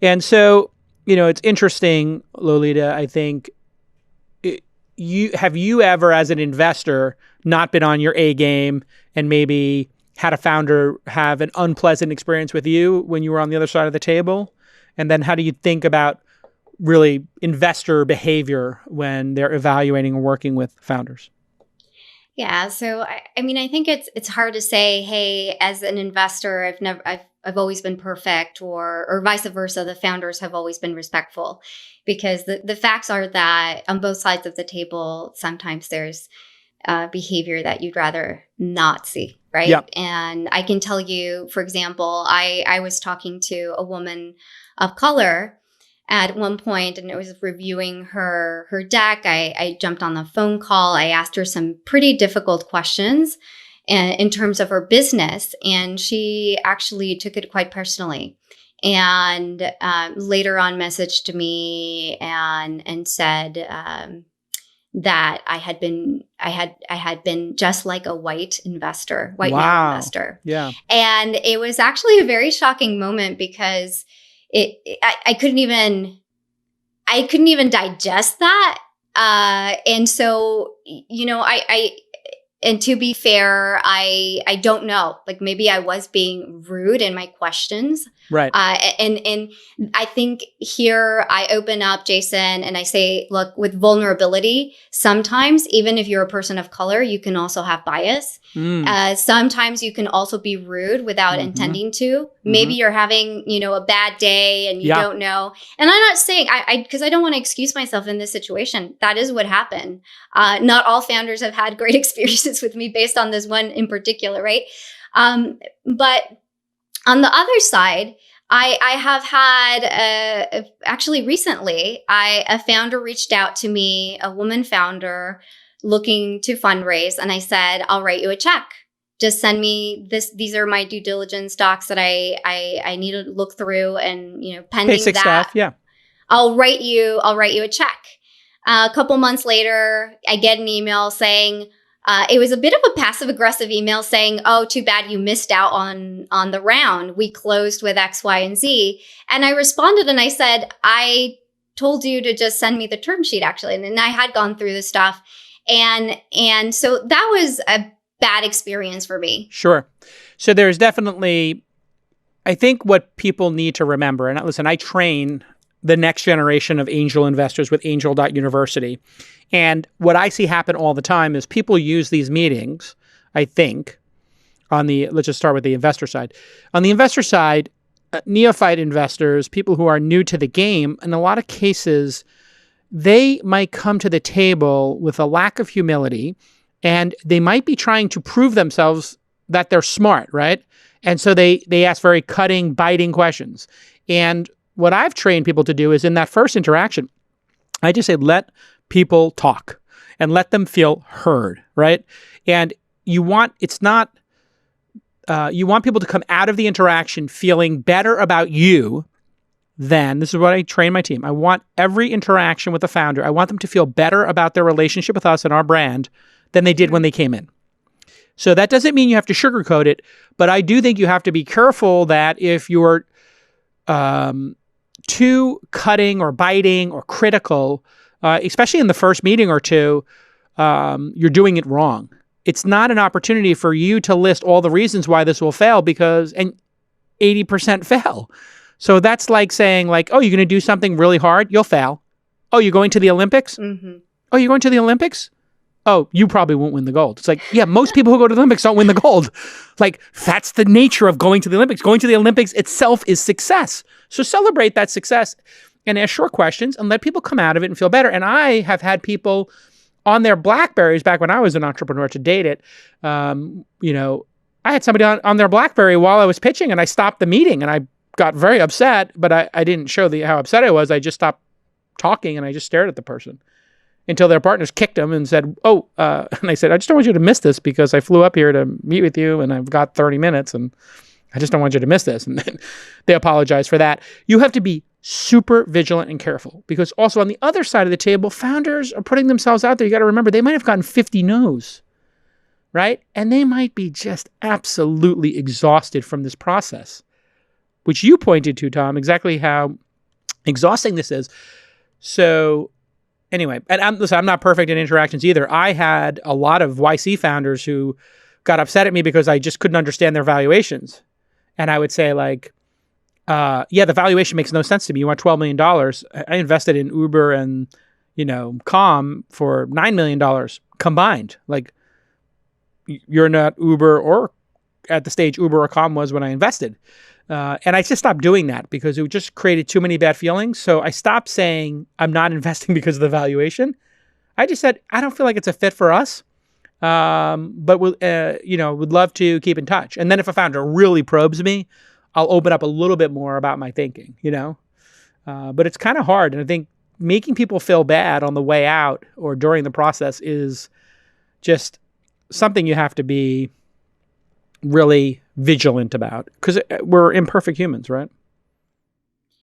And so, it's interesting, Lolita, I think, have you ever, as an investor, not been on your A game and maybe had a founder have an unpleasant experience with you when you were on the other side of the table? And then how do you think about really investor behavior when they're evaluating or working with founders? Yeah. So, I think it's hard to say, hey, as an investor, I've always been perfect, or vice versa. The founders have always been respectful, because the facts are that on both sides of the table, sometimes there's behavior that you'd rather not see. Right. Yeah. And I can tell you, for example, I was talking to a woman of color at one point, and I was reviewing her deck. I jumped on the phone call. I asked her some pretty difficult questions in terms of her business, and she actually took it quite personally. And later on, messaged me and said that I had been just like a white male investor. Yeah. And it was actually a very shocking moment, because I couldn't even digest that. And so, and to be fair, I don't know, like maybe I was being rude in my questions. Right. And I think here I open up, Jason, and I say, look, with vulnerability, sometimes even if you're a person of color, you can also have bias. Sometimes you can also be rude without intending to. Maybe you're having, a bad day and you don't know. And I'm not saying, because I don't want to excuse myself in this situation. That is what happened. Not all founders have had great experiences with me based on this one in particular, right? But on the other side, I have had, actually recently, a founder reached out to me, a woman founder looking to fundraise. And I said, I'll write you a check. Just send me this. These are my due diligence docs that I need to look through, and, pending Basic that, stuff, yeah. I'll write you a check. A couple months later, I get an email saying, it was a bit of a passive aggressive email saying, oh, too bad you missed out on the round. We closed with X, Y, and Z. And I responded and I said, I told you to just send me the term sheet, actually. And then I had gone through the stuff. And so that was a bad experience for me. Sure. So there's definitely, I think what people need to remember, and listen, I train the next generation of angel investors with Angel.University. And what I see happen all the time is people use these meetings, I think, let's just start with the investor side. On the investor side, neophyte investors, people who are new to the game, in a lot of cases, they might come to the table with a lack of humility, and they might be trying to prove themselves that they're smart, right? And so they ask very cutting, biting questions. And what I've trained people to do is in that first interaction, I just say, let people talk and let them feel heard, right? And you want people to come out of the interaction feeling better about you than, this is what I train my team. I want every interaction with a founder, I want them to feel better about their relationship with us and our brand than they did when they came in. So that doesn't mean you have to sugarcoat it, but I do think you have to be careful that if you're too cutting or biting or critical, especially in the first meeting or two, you're doing it wrong. It's not an opportunity for you to list all the reasons why this will fail, and 80% fail. So that's like saying, oh, you're going to do something really hard, you'll fail. Oh, you're going to the Olympics? Mm-hmm. Oh, you're going to the Olympics? Oh, you probably won't win the gold. It's like, yeah, most people who go to the Olympics don't win the gold. That's the nature of going to the Olympics. Going to the Olympics itself is success. So celebrate that success and ask short questions and let people come out of it and feel better. And I have had people on their BlackBerrys back when I was an entrepreneur to date it. I had somebody on their BlackBerry while I was pitching, and I stopped the meeting and I got very upset, but I didn't show how upset I was. I just stopped talking and I just stared at the person until their partners kicked them and said, and I said, I just don't want you to miss this because I flew up here to meet with you and I've got 30 minutes and I just don't want you to miss this. And then they apologized for that. You have to be super vigilant and careful, because also on the other side of the table, founders are putting themselves out there. You got to remember, they might have gotten 50 no's, right? And they might be just absolutely exhausted from this process, which you pointed to, Tom, exactly how exhausting this is. So anyway, and I'm not perfect in interactions either. I had a lot of YC founders who got upset at me because I just couldn't understand their valuations. And I would say like, yeah, the valuation makes no sense to me. You want $12 million. I invested in Uber and, Calm for $9 million combined. Like, you're not Uber or at the stage Uber or Calm was when I invested. And I just stopped doing that because it just created too many bad feelings. So I stopped saying I'm not investing because of the valuation. I just said, I don't feel like it's a fit for us. But would love to keep in touch. And then if a founder really probes me, I'll open up a little bit more about my thinking, but it's kind of hard. And I think making people feel bad on the way out or during the process is just something you have to be really vigilant about because we're imperfect humans, right?